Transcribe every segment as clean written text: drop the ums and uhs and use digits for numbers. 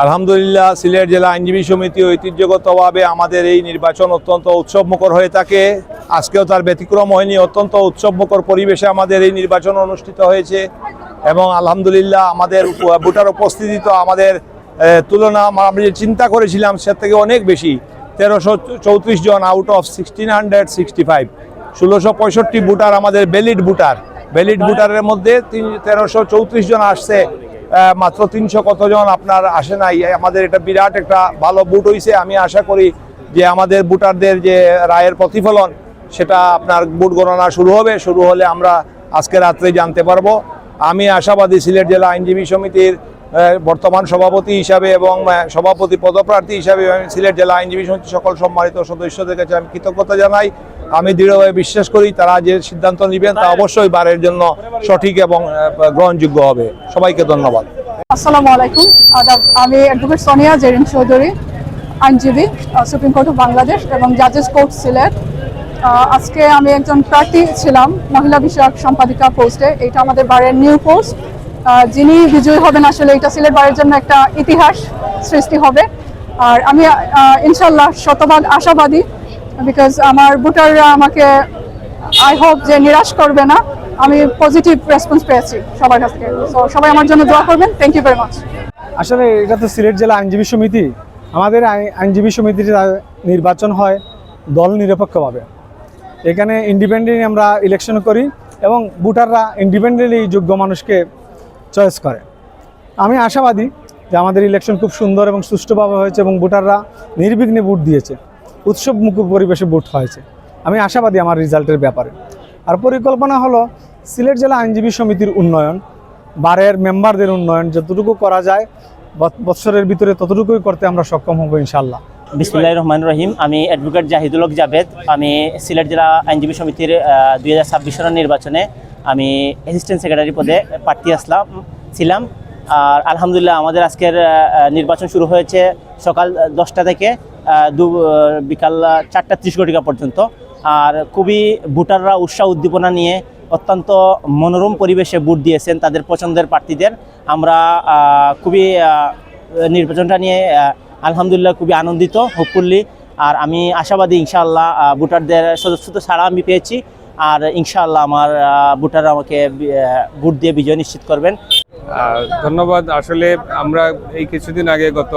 আলহামদুলিল্লাহ, সিলেট জেলা আইনজীবী সমিতি ঐতিহ্যগতভাবে আমাদের এই নির্বাচন অত্যন্ত উৎসবমুখর হয়ে থাকে। আজকেও তার ব্যতিক্রম হয়নি। অত্যন্ত উৎসবমুখর পরিবেশে আমাদের এই নির্বাচন অনুষ্ঠিত হয়েছে এবং আলহামদুলিল্লাহ আমাদের ভোটার উপস্থিতি তো আমাদের তুলনা আমরা যে চিন্তা করেছিলাম সে থেকে অনেক বেশি। 1334 জন আউট অফ 1665, 1665 ভোটার আমাদের ভ্যালিড ভোটারের মধ্যে 1334 জন আসছে। মাত্র 300 কতজন আপনার আসে নাই। আমাদের এটা বিরাট একটা ভালো ভোট হয়েছে। আমি আশা করি যে আমাদের ভোটারদের যে রায়ের প্রতিফলন সেটা আপনার ভোট গণনা শুরু হলে আমরা আজকে রাত্রে জানতে পারবো। আমি আশাবাদী সিলেট জেলা আইনজীবী সমিতির বর্তমান সভাপতি হিসাবে এবং সভাপতি পদপ্রার্থী হিসাবে আমি সিলেট জেলা আইনজীবী সমিতির সকল সম্মানিত সদস্যদের কাছে আমি কৃতজ্ঞতা জানাই। আমি দৃঢ়ভাবে বিশ্বাস করি তারা যে সিদ্ধান্ত নেবেন তা অবশ্যই বারের জন্য সঠিক এবং গ্রহণযোগ্য হবে। সবাইকে ধন্যবাদ। আসসালামু আলাইকুম। আমি অ্যাডভোকেট সোনিয়া জেরিন চৌধুরী, আইনজীবী, সুপ্রিম কোর্ট অফ বাংলাদেশ এবং জাজেস কোর্ট সিলেট। আজকে আমি একজন প্রার্থী ছিলাম মহিলা বিষয়ক সম্পাদিকা পোস্টে। এটা আমাদের বারের নিউ পোস্ট। যিনি বিজয়ী হবেন আসলে এটা সিলেট বারের জন্য একটা ইতিহাস সৃষ্টি হবে। আর আমি ইনশাল্লাহ শতভাগ আশাবাদী, বিকজ আমার ভোটাররা আমাকে আই হোপ যে নিরাশ করবে না। আমি পজিটিভ রেসপন্স পেয়েছি সবার কাছ থেকে। সো সবাই আমার জন্য দোয়া করবেন। Thank you very much. আসলে এটা তো সিলেট জেলা আইনজীবী সমিতি। আমাদের আইনজীবী সমিতির নির্বাচন হয় দল নিরপেক্ষভাবে। এখানে ইন্ডিপেন্ডেন্টলি আমরা ইলেকশন করি এবং ভোটাররা ইন্ডিপেন্ডেন্টলি যোগ্য মানুষকে চয়েস করে। আমি আশাবাদী যে আমাদের ইলেকশন খুব সুন্দর এবং সুষ্ঠুভাবে হয়েছে এবং ভোটাররা নির্বিঘ্নে ভোট দিয়েছে। উৎসবমুখর পরিবেশে ভোট হয়েছে। আমি আশাবাদী আমার রেজাল্টের ব্যাপারে। আর পরিকল্পনা হলো সিলেট জেলা আইনজীবী সমিতির উন্নয়ন, বারের মেম্বারদের উন্নয়ন যতটুকু করা যায় বছরের ভিতরে ততটুকুই করতে আমরা সক্ষম হব ইনশাল্লাহ। বিসমিল্লাহির রহমানির রহিম। আমি অ্যাডভোকেট জাহিদুল হক জাভেদ। আমি সিলেট জেলা আইনজীবী সমিতির 2026 সনের নির্বাচনে আমি অ্যাসিস্ট্যান্ট সেক্রেটারি পদে প্রার্থী ছিলাম। আর আলহামদুলিল্লাহ আমাদের আজকের নির্বাচন শুরু হয়েছে সকাল 10টা থেকে বিকাল 4:30 পর্যন্ত। আর খুবই ভোটাররা উৎসাহ উদ্দীপনা নিয়ে অত্যন্ত মনোরম পরিবেশে ভোট দিয়েছেন তাদের পছন্দের প্রার্থীদের। আমরা খুবই নির্বাচনটা নিয়ে আলহামদুলিল্লাহ খুবই আনন্দিত, হোপফুল্লি। আর আমি আশাবাদী ইনশাআল্লাহ ভোটারদের সদস্যত্ব ছাড়া আমি পেয়েছি। আর ইনশাআল্লাহ আমার ভোটাররা আমাকে ভোট দিয়ে বিজয় নিশ্চিত করবেন। ধন্যবাদ। আসলে আমরা এই কিছুদিন আগে গত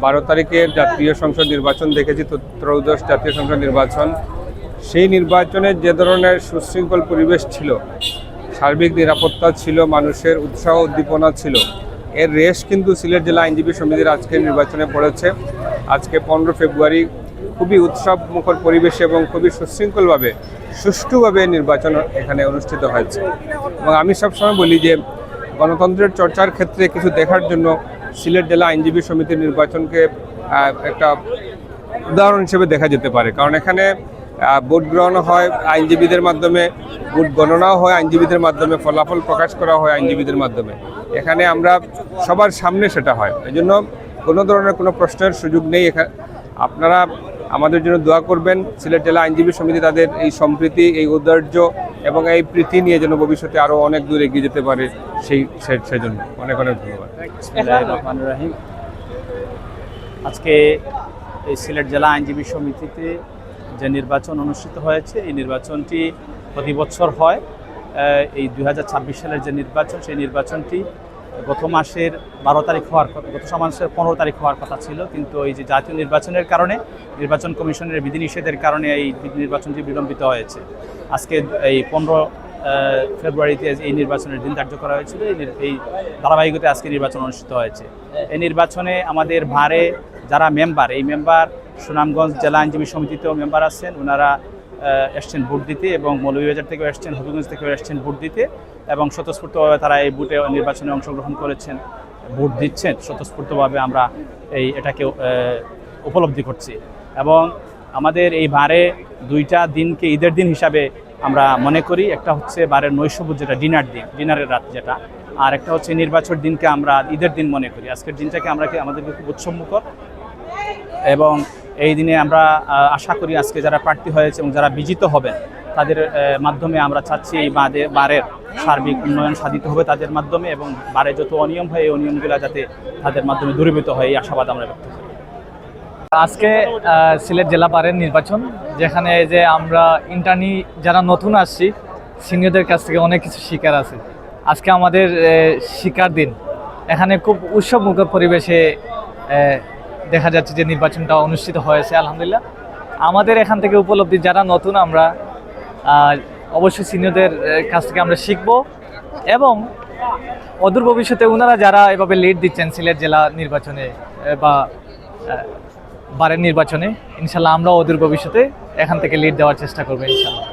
12 তারিখের জাতীয় সংসদ নির্বাচন দেখেছি, ত্রয়োদশ জাতীয় সংসদ নির্বাচন। সেই নির্বাচনে যে ধরনের সুশৃঙ্খল পরিবেশ ছিল, সার্বিক নিরাপত্তা ছিল, মানুষের উৎসাহ উদ্দীপনা ছিল, এর রেশ কিন্তু সিলেট জেলা আইনজীবী সমিতির আজকের নির্বাচনে পড়েছে। আজকে 15 ফেব্রুয়ারি খুবই উৎসবমুখর পরিবেশে এবং খুবই সুশৃঙ্খলভাবে সুষ্ঠুভাবে নির্বাচন এখানে অনুষ্ঠিত হয়েছে। এবং আমি সবসময় বলি যে গণতন্ত্রের চর্চার ক্ষেত্রে কিছু দেখার জন্য সিলেট জেলা আইনজীবী সমিতির নির্বাচনকে একটা উদাহরণ হিসেবে দেখা যেতে পারে। কারণ এখানে ভোট গ্রহণ হয় আইনজীবীদের মাধ্যমে, ভোট গণনাও হয় আইনজীবীদের মাধ্যমে, ফলাফল প্রকাশ করা হয় আইনজীবীদের মাধ্যমে। এখানে আমরা সবার সামনে সেটা হয়। এই জন্য কোনো ধরনের কোনো প্রশ্নের সুযোগ নেই। আপনারা আমাদের জন্য দোয়া করবেন। সিলেট জেলা আইনজীবী সমিতি তাদের এই সম্প্রীতি, এই ঔদার্য এবং এই প্রীতি নিয়ে যেন ভবিষ্যতে আরও অনেক দূর এগিয়ে যেতে পারে, সেজন্য অনেক অনেক ধন্যবাদ। বিসমিল্লাহির রহমানির রহিম। আজকে এই সিলেট জেলা আইনজীবী সমিতিতে যে নির্বাচন অনুষ্ঠিত হয়েছে, এই নির্বাচনটি প্রতি বছর হয়। এই 2026 সালের যে নির্বাচন, সেই নির্বাচনটি গত মাসের 12 তারিখ হওয়ার কথা, গত মাসের 15 তারিখ হওয়ার কথা ছিল। কিন্তু এই যে জাতীয় নির্বাচনের কারণে, নির্বাচন কমিশনের বিধিনিষেধের কারণে এই নির্বাচনটি বিলম্বিত হয়েছে। আজকে এই 15 ফেব্রুয়ারিতে এই নির্বাচনের দিন ধার্য করা হয়েছিল। এই ধারাবাহিকতায় আজকে নির্বাচন অনুষ্ঠিত হয়েছে। এই নির্বাচনে আমাদের ভারে যারা মেম্বার, এই মেম্বার সুনামগঞ্জ জেলা আইনজীবী সমিতিতেও মেম্বার আছেন, ওনারা এসছেন ভোট দিতে এবং মৌলভীবাজার থেকেও এসছেন, হবিগঞ্জ থেকেও এসছেন ভোট দিতে এবং স্বতঃস্ফূর্তভাবে তারা এই ভোটে নির্বাচনে অংশগ্রহণ করেছেন, ভোট দিচ্ছেন স্বতঃস্ফূর্তভাবে। আমরা এটাকে উপলব্ধি করছি এবং আমাদের এই বারে 2টা দিনকে ঈদের দিন হিসাবে আমরা মনে করি। একটা হচ্ছে বারের নৈশভোজ, যেটা ডিনারের রাত যেটা, আর একটা হচ্ছে নির্বাচন দিনকে আমরা ঈদের দিন মনে করি। আজকের দিনটাকে আমাদেরকে খুব উৎসবমুখর এবং এই দিনে আমরা আশা করি আজকে যারা প্রার্থী হয়েছে এবং যারা বিজিত হবেন তাদের মাধ্যমে আমরা চাচ্ছি এই বারের সার্বিক উন্নয়ন সাধিত হবে তাদের মাধ্যমে, এবং বারে যত অনিয়ম হয় এই অনিয়মগুলো যাতে তাদের মাধ্যমে দূরীভূত হয়, এই আশাবাদ আমরা ব্যক্ত করি। আজকে সিলেট জেলা বারের নির্বাচন, যেখানে যে আমরা ইন্টার্নি যারা নতুন আসছি সিনিয়রদের কাছ থেকে অনেক কিছু শিকার আছে। আজকে আমাদের শিকার দিন, এখানে খুব উৎসবমুখর পরিবেশে দেখা যাচ্ছে যে নির্বাচনটা অনুষ্ঠিত হয়েছে আলহামদুলিল্লাহ। আমাদের এখান থেকে উপলব্ধি যারা নতুন, আমরা অবশ্যই সিনিয়রদের কাছ থেকে আমরা শিখব, এবং অদূর ভবিষ্যতে ওনারা যারা এভাবে লিড দিচ্ছেন সিলেট জেলা নির্বাচনে বা বারের নির্বাচনে, ইনশাল্লাহ আমরা অদূর ভবিষ্যতে এখান থেকে লিড দেওয়ার চেষ্টা করবো ইনশাল্লাহ।